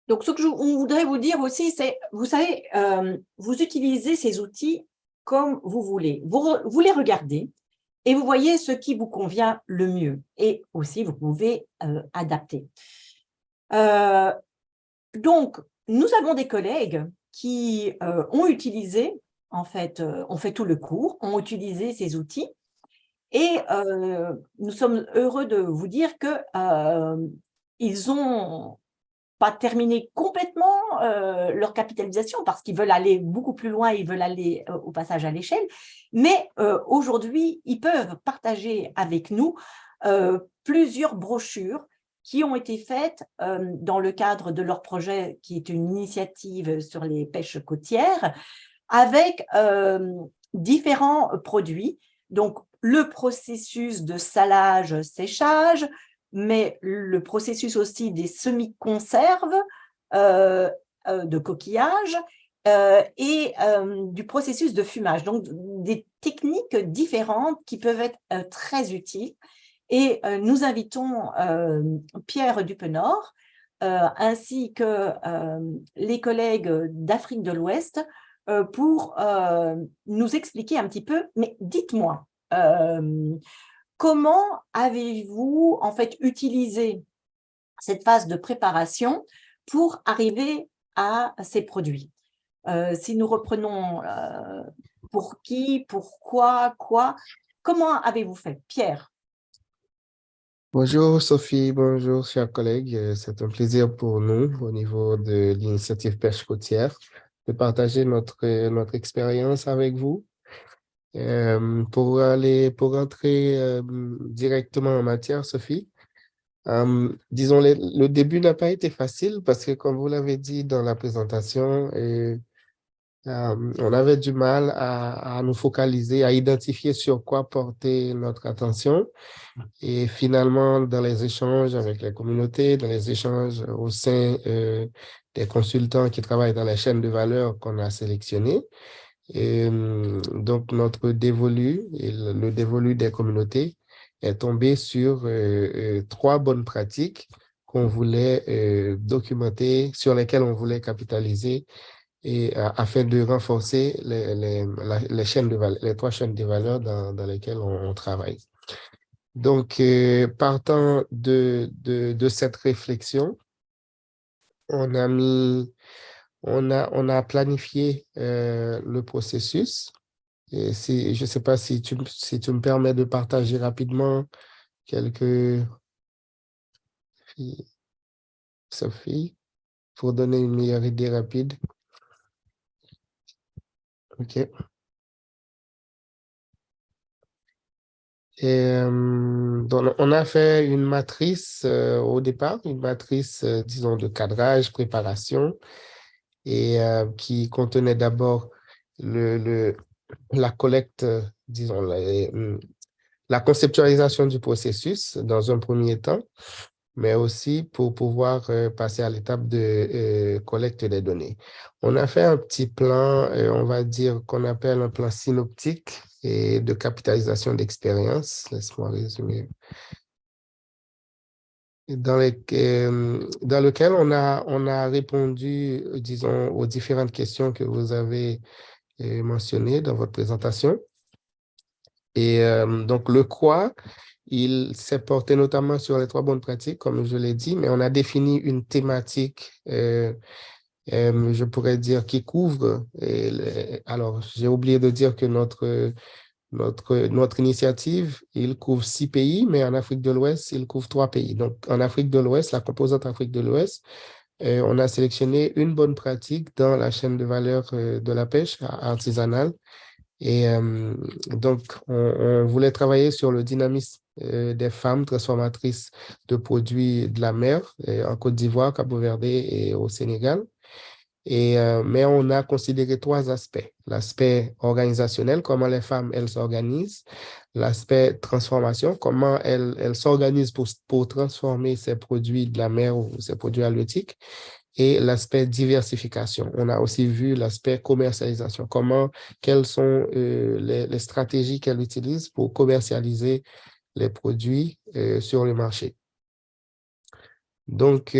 Donc, ce que on voudrait vous dire aussi, c'est, vous savez, vous utilisez ces outils comme vous voulez. Vous les regardez et vous voyez ce qui vous convient le mieux. Et aussi, vous pouvez adapter. Donc, nous avons des collègues qui ont utilisé, en fait, ont fait tout le cours, ont utilisé ces outils. Et nous sommes heureux de vous dire qu'ils ont pas terminé complètement leur capitalisation parce qu'ils veulent aller beaucoup plus loin, ils veulent aller au passage à l'échelle. Mais aujourd'hui, ils peuvent partager avec nous plusieurs brochures qui ont été faites dans le cadre de leur projet, qui est une initiative sur les pêches côtières, avec différents produits. Donc, le processus de salage, séchage, mais le processus aussi des semi-conserves de coquillages et du processus de fumage. Donc, des techniques différentes qui peuvent être très utiles. Et nous invitons Pierre Dupenord ainsi que les collègues d'Afrique de l'Ouest pour nous expliquer un petit peu, mais dites-moi, comment avez-vous en fait utilisé cette phase de préparation pour arriver à ces produits? Si nous reprenons pour qui, pourquoi, quoi, comment avez-vous fait? Pierre? Bonjour Sophie, bonjour chers collègues. C'est un plaisir pour nous au niveau de l'initiative Pêche côtière de partager notre expérience avec vous. Pour entrer directement en matière, Sophie, disons, le début n'a pas été facile parce que comme vous l'avez dit dans la présentation, on avait du mal à nous focaliser, à identifier sur quoi porter notre attention. Et finalement, dans les échanges avec les communautés, dans les échanges au sein des consultants qui travaillent dans les chaînes de valeur qu'on a sélectionnées, donc notre dévolu et le dévolu des communautés est tombé sur trois bonnes pratiques qu'on voulait documenter, sur lesquelles on voulait capitaliser et afin de renforcer les chaînes de valeur, les trois chaînes de valeur dans lesquelles on travaille. Donc, partant de cette réflexion, on a planifié le processus. Et je ne sais pas si tu me permets de partager rapidement quelques, Sophie, pour donner une meilleure idée rapide. OK. Et donc, on a fait une matrice au départ, une matrice, disons, de cadrage, préparation, et qui contenait d'abord la collecte, disons, la conceptualisation du processus dans un premier temps, mais aussi pour pouvoir passer à l'étape de collecte des données. On a fait un petit plan, on va dire qu'on appelle un plan synoptique et de capitalisation d'expérience. Laisse-moi résumer. Dans lequel on a répondu, disons, aux différentes questions que vous avez mentionnées dans votre présentation. Et donc, le quoi, il s'est porté notamment sur les trois bonnes pratiques, comme je l'ai dit, mais on a défini une thématique, je pourrais dire, qui couvre. Alors, j'ai oublié de dire que notre initiative, il couvre 6 pays, mais en Afrique de l'Ouest, il couvre 3 pays. Donc, en Afrique de l'Ouest, la composante Afrique de l'Ouest, on a sélectionné une bonne pratique dans la chaîne de valeur de la pêche artisanale. Et donc, on voulait travailler sur le dynamisme des femmes transformatrices de produits de la mer en Côte d'Ivoire, Cap-Vert et au Sénégal. Mais on a considéré 3 aspects. L'aspect organisationnel, comment les femmes, elles s'organisent. L'aspect transformation, comment elles s'organisent pour transformer ces produits de la mer ou ces produits halieutiques. Et l'aspect diversification. On a aussi vu l'aspect commercialisation. Quelles sont les stratégies qu'elles utilisent pour commercialiser les produits sur le marché. Donc,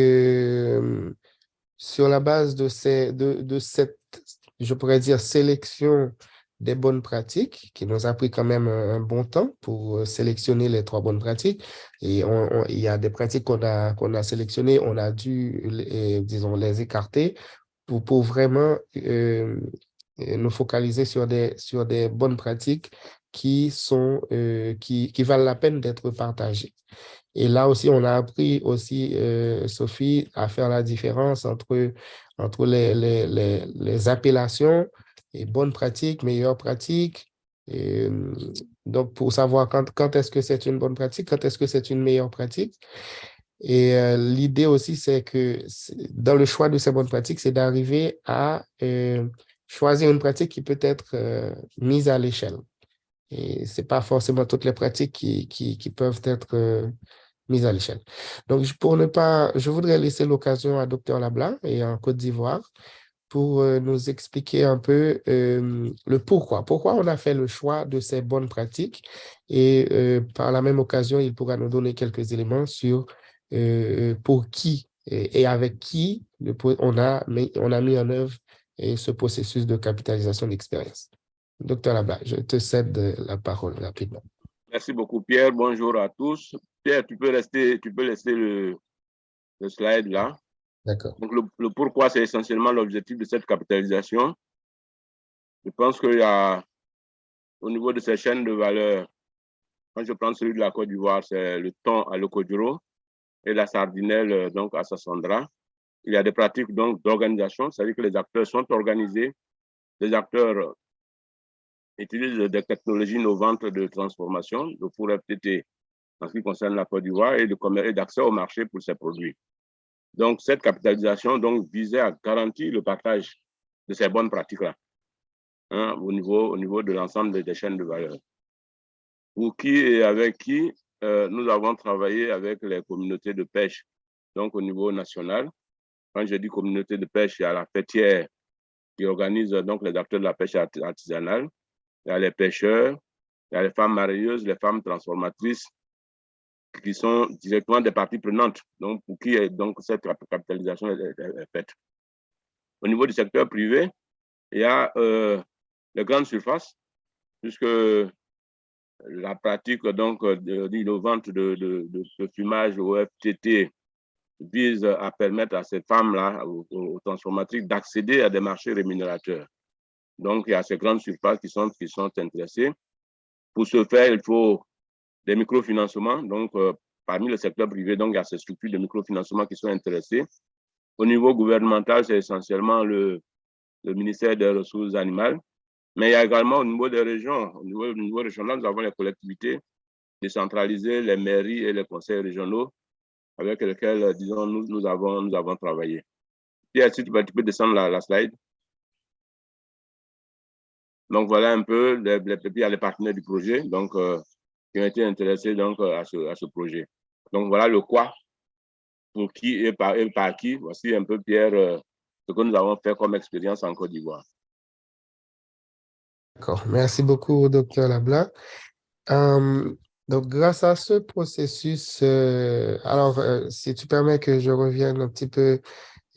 sur la base de cette, je pourrais dire, sélection des bonnes pratiques, qui nous a pris quand même un bon temps pour sélectionner les 3 bonnes pratiques. Et il y a des pratiques qu'on a sélectionnées, on a dû, disons, les écarter pour vraiment nous focaliser sur des bonnes pratiques qui valent la peine d'être partagées. Et là aussi, on a appris aussi, Sophie, à faire la différence entre les appellations et bonnes pratiques, meilleures pratiques. Et, donc, pour savoir quand est-ce que c'est une bonne pratique, quand est-ce que c'est une meilleure pratique. Et l'idée aussi, c'est que dans le choix de ces bonnes pratiques, c'est d'arriver à choisir une pratique qui peut être mise à l'échelle. Et ce n'est pas forcément toutes les pratiques qui peuvent être mises à l'échelle. Donc, pour ne pas, je voudrais laisser l'occasion à Dr Labla et en Côte d'Ivoire pour nous expliquer un peu le pourquoi. Pourquoi on a fait le choix de ces bonnes pratiques et par la même occasion, il pourra nous donner quelques éléments sur pour qui et avec qui on a mis en œuvre ce processus de capitalisation d'expérience. Docteur Labla, je te cède la parole rapidement. Merci beaucoup, Pierre. Bonjour à tous. Pierre, tu peux laisser le slide là. D'accord. Donc, le pourquoi, c'est essentiellement l'objectif de cette capitalisation. Je pense qu'il y a, au niveau de ces chaînes de valeur, quand je prends celui de la Côte d'Ivoire, c'est le thon à l'Ocoduro et la sardinelle donc à Sassandra. Il y a des pratiques donc d'organisation, c'est-à-dire que les acteurs sont organisés, les acteurs utilisent des technologies innovantes de transformation, de four FTT en ce qui concerne la Côte d'Ivoire et d'accès au marché pour ces produits. Donc, cette capitalisation donc, visait à garantir le partage de ces bonnes pratiques-là au niveau de l'ensemble des chaînes de valeur. Pour qui et avec qui nous avons travaillé avec les communautés de pêche, donc au niveau national. Quand je dis communauté de pêche, il y a la fêtière qui organise donc les acteurs de la pêche artisanale, il y a les pêcheurs, il y a les femmes marieuses, les femmes transformatrices, qui sont directement des parties prenantes, donc pour qui donc, cette capitalisation est faite. Au niveau du secteur privé, il y a les grandes surfaces, puisque la pratique donc innovante de fumage au FTT vise à permettre à ces femmes-là, aux transformatrices, d'accéder à des marchés rémunérateurs. Donc, il y a ces grandes surfaces qui sont intéressées. Pour ce faire, il faut des microfinancements. Donc, parmi le secteur privé, donc, il y a ces structures de microfinancement qui sont intéressées. Au niveau gouvernemental, c'est essentiellement le ministère des Ressources animales. Mais il y a également au niveau des régions, au niveau régional, nous avons les collectivités décentralisées, les mairies et les conseils régionaux avec lesquels, disons, nous avons travaillé. Pierre, si tu peux descendre la slide. Donc, voilà un peu, il y a les partenaires du projet donc, qui ont été intéressés donc, à ce projet. Donc, voilà le quoi, pour qui et par qui. Voici un peu, Pierre, ce que nous avons fait comme expérience en Côte d'Ivoire. D'accord. Merci beaucoup, Dr Labla. Donc, grâce à ce processus, si tu permets que je revienne un petit peu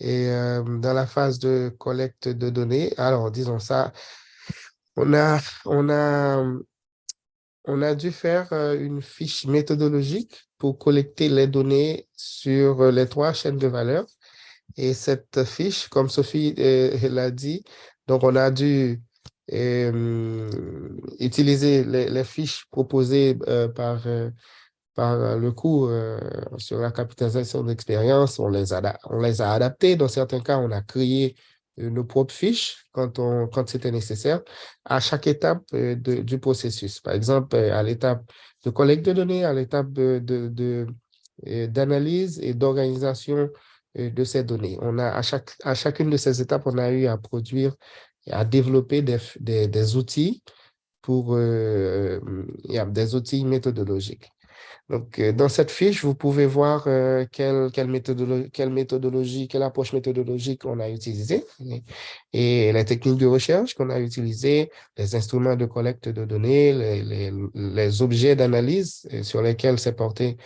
dans la phase de collecte de données, alors disons ça, on a dû faire une fiche méthodologique pour collecter les données sur les 3 chaînes de valeur. Et cette fiche, comme Sophie l'a dit, donc on a dû utiliser les fiches proposées par le cours sur la capitalisation d'expérience. On les a adaptées. Dans certains cas, on a créé nos propres fiches quand c'était nécessaire à chaque étape du processus. Par exemple, à l'étape de collecte de données, à l'étape d'analyse et d'organisation de ces données. À chacune de ces étapes, on a eu à produire et à développer des outils des outils méthodologiques. Donc, dans cette fiche, vous pouvez voir quelle méthodologie, quelle approche méthodologique on a utilisée et les techniques de recherche qu'on a utilisées, les instruments de collecte de données, les objets d'analyse sur lesquels s'est porté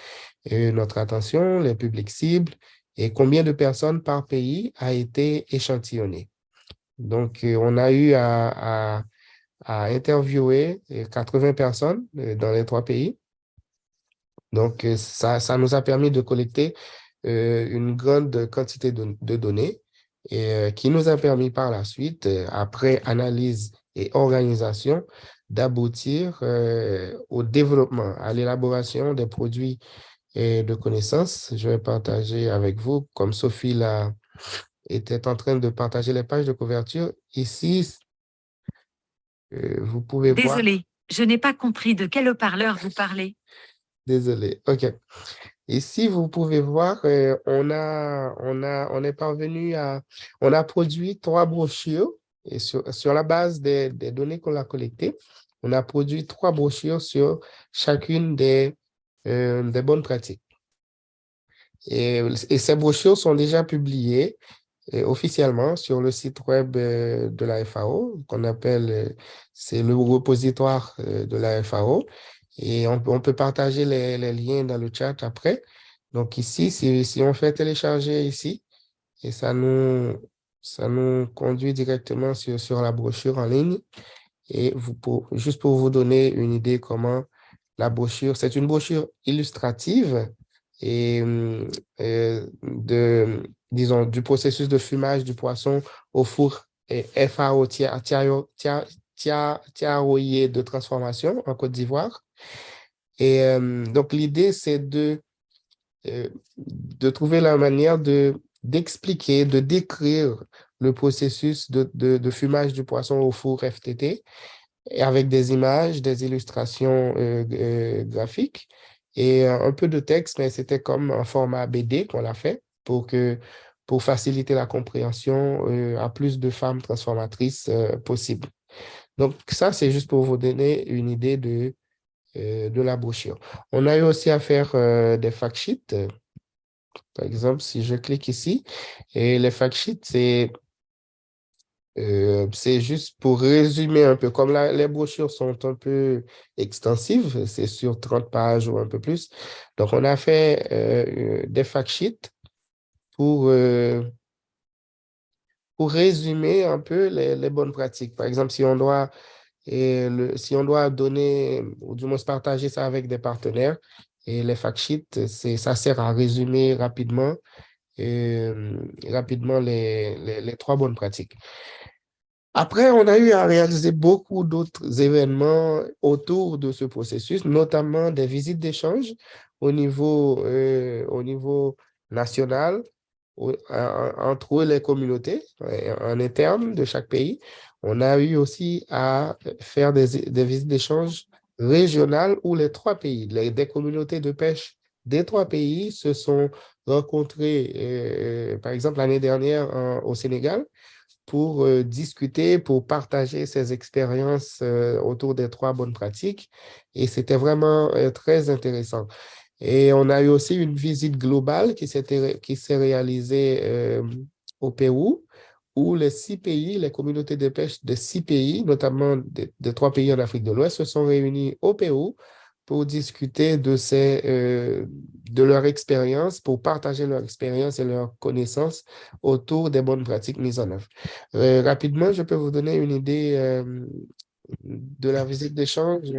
notre attention, les publics cibles et combien de personnes par pays a été échantillonné. Donc, on a eu à interviewer 80 personnes dans les 3 pays. Donc, ça nous a permis de collecter une grande quantité de données et qui nous a permis par la suite, après analyse et organisation, d'aboutir au développement, à l'élaboration des produits de connaissances. Je vais partager avec vous, comme Sophie était en train de partager les pages de couverture. Ici, vous pouvez voir. Désolé, je n'ai pas compris de quel haut-parleur vous parlez. Désolé. OK. Ici, vous pouvez voir, on est parvenu on a produit 3 brochures et sur la base des données qu'on a collectées, on a produit 3 brochures sur chacune des bonnes pratiques. Et ces brochures sont déjà publiées officiellement sur le site web de la FAO, qu'on appelle, c'est le repositoire de la FAO. Et on peut partager les liens dans le chat après. Donc ici, si on fait télécharger ici, et ça nous conduit directement sur la brochure en ligne. Et juste pour vous donner une idée comment la brochure, c'est une brochure illustrative et disons, du processus de fumage du poisson au four et FAO tiaroyer de transformation en Côte d'Ivoire. Et donc, l'idée, c'est de trouver la manière d'expliquer, de décrire le processus de fumage du poisson au four FTT et avec des images, des illustrations graphiques et un peu de texte, mais c'était comme un format BD qu'on l'a fait pour faciliter la compréhension à plus de femmes transformatrices possibles. Donc, ça, c'est juste pour vous donner une idée de la brochure. On a eu aussi à faire des fact sheets. Par exemple, si je clique ici, et les fact sheets, c'est juste pour résumer un peu. Comme les brochures sont un peu extensives, c'est sur 30 pages ou un peu plus. Donc, on a fait des fact sheets pour résumer un peu les bonnes pratiques. Par exemple, si on doit donner, ou du moins partager ça avec des partenaires, et les fact sheets, ça sert à résumer rapidement les 3 bonnes pratiques. Après, on a eu à réaliser beaucoup d'autres événements autour de ce processus, notamment des visites d'échange au niveau national, entre les communautés en interne de chaque pays. On a eu aussi à faire des visites d'échange régionales où les 3 pays, des communautés de pêche des 3 pays se sont rencontrés, par exemple l'année dernière au Sénégal, pour discuter, pour partager ces expériences autour des 3 bonnes pratiques. Et c'était vraiment très intéressant. Et on a eu aussi une visite globale qui s'est réalisée au Pérou, où les 6 pays, les communautés de pêche de 6 pays, notamment de 3 pays en Afrique de l'Ouest, se sont réunis au Pérou pour discuter de leur expérience, pour partager leur expérience et leurs connaissances autour des bonnes pratiques mises en œuvre. Rapidement, je peux vous donner une idée de la visite d'échange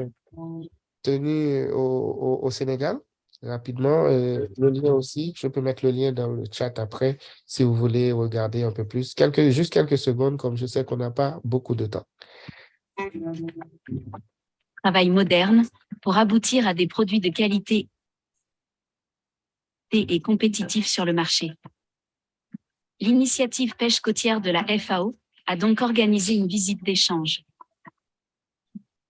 tenue au Sénégal. Rapidement, le lien aussi, je peux mettre le lien dans le chat après si vous voulez regarder un peu plus. Juste quelques secondes, comme je sais qu'on n'a pas beaucoup de temps. Travail moderne pour aboutir à des produits de qualité et compétitifs sur le marché. L'initiative pêche côtière de la FAO a donc organisé une visite d'échange.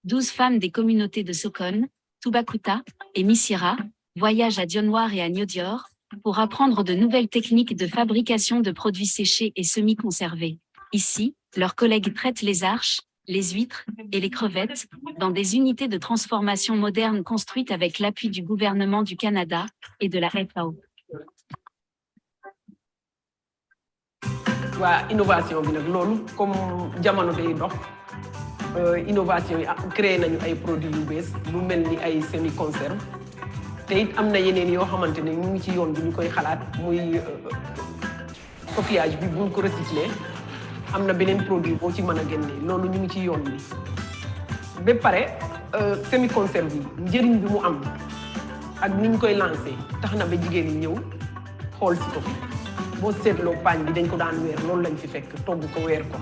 12 femmes des communautés de Sokone, Toubacouta et Missira voyagent à Dionewar et à Niodior pour apprendre de nouvelles techniques de fabrication de produits séchés et semi-conservés. Ici, leurs collègues traitent les arches, les huîtres et les crevettes dans des unités de transformation modernes construites avec l'appui du gouvernement du Canada et de la FAO. Waa innovation bi nag loolu comme jamono day dox innovation yi créé nañu ay produits yu bees lu mel ni ay semi conserve te it am na yeneen yoo xamante ne ñu ngi ci yoon bi ñu koy xalaat muy coquillage bi buñ ko recyclé am na beneen produit boo ci mën a génnee loolu ñu ngi ci yoon bi ba pare semi conserve yi njëriñ bi mu am ak ni ñu koy lancé tax na ba jigéen ñi ñëw xool si ko fi boo seetloo paañ bi dañ ko daan weer loolu lañ fi fekk togg ko weer ko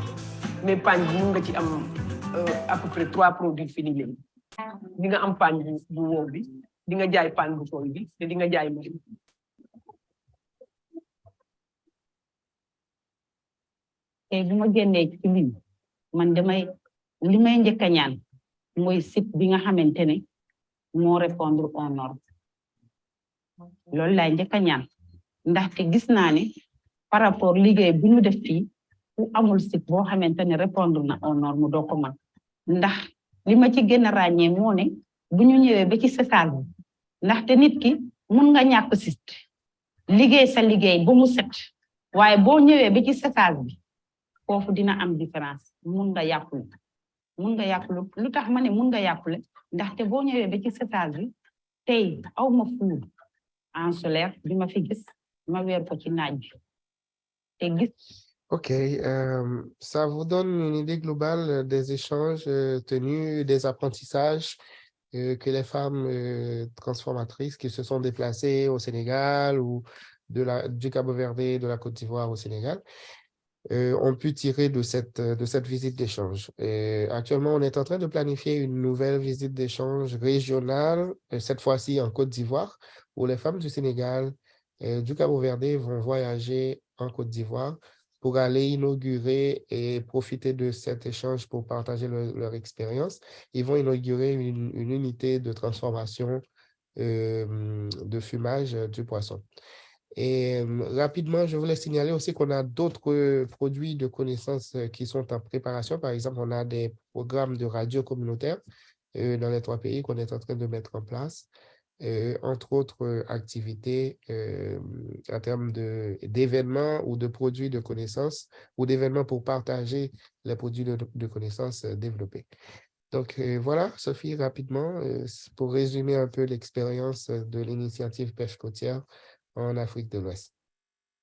mais paañ bi mun nga ci am à peu près 3 produits finis léegi di nga am paañ bu wow bi di nga jaay paañ bu tooy bi te di nga jaay mari te bu ma génnee ci lii man li may njëkk a ñaan mooy site bi nga xamante ne moo répondre aux normes loolu laay njëkk a ñaan ndaxte gis naa ne par rapport liggéey bi ñu def fii ku amul site boo xamante ne répondre na aux normes doo ko mën ndax li ma ci gën a ràññee moo ne bu ñu ñëwee ba ci séchage bi ndaxte nit ki mun nga ñàkk site liggéey sa liggéey ba mu set waaye boo ñëwee ba ci séchage bi foofu dina am différence mun nga yàqule lu tax ma ne mun nga yàqule ndaxte boo ñëwee ba ci séchage bi tey aw ma fuur en solaire bi ma fi gis ma weer ko ci naaj bi te gis. Ok, ça vous donne une idée globale des échanges tenus, des apprentissages que les femmes transformatrices qui se sont déplacées au Sénégal ou du Cabo-Verde, de la Côte d'Ivoire au Sénégal, ont pu tirer de cette visite d'échange. Actuellement, on est en train de planifier une nouvelle visite d'échange régionale, cette fois-ci en Côte d'Ivoire, où les femmes du Sénégal, du Cabo-Verde vont voyager en Côte d'Ivoire pour aller inaugurer et profiter de cet échange pour partager leur expérience. Ils vont inaugurer une unité de transformation de fumage du poisson. Et rapidement, je voulais signaler aussi qu'on a d'autres produits de connaissances qui sont en préparation. Par exemple, on a des programmes de radio communautaire dans les 3 pays qu'on est en train de mettre en place. Entre autres activités en termes d'événements ou de produits de connaissances ou d'événements pour partager les produits de connaissances développés. Donc voilà, Sophie, rapidement, pour résumer un peu l'expérience de l'initiative Pêche côtière en Afrique de l'Ouest.